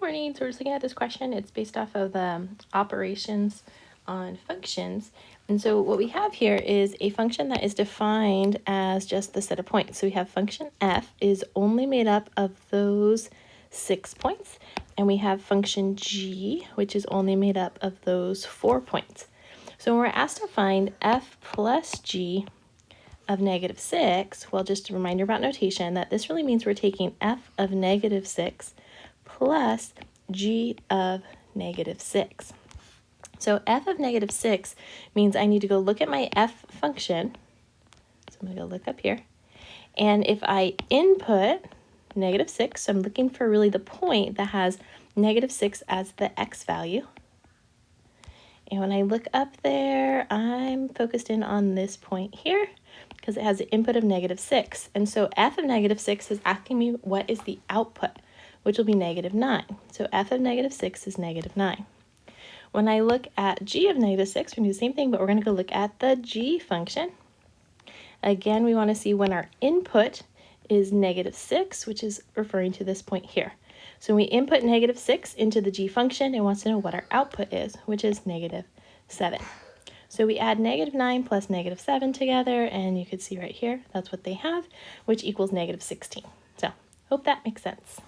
morning. So we're just looking at this question. It's based off of operations on functions. And so what we have here is a function that is defined as just the set of points. So we have function f is only made up of those 6 points. And we have function g, which is only made up of those 4 points. So when we're asked to find f plus g of -6, well, just a reminder about notation that this really means we're taking f of -6 plus g of -6. So f of -6 means I need to go look at my f function. So I'm going to go look up here. And if I input -6, so I'm looking for really the point that has -6 as the x value. And when I look up there, I'm focused in on this point here because it has an input of -6. And so f of -6 is asking me what is the output, which will be -9. So f of -6 is -9. When I look at g of -6, we're going to do the same thing, but we're going to go look at the g function. Again, we want to see when our input is -6, which is referring to this point here. So when we input -6 into the g function, it wants to know what our output is, which is -7. So we add -9 plus -7 together, and you can see right here, that's what they have, which equals -16. So hope that makes sense.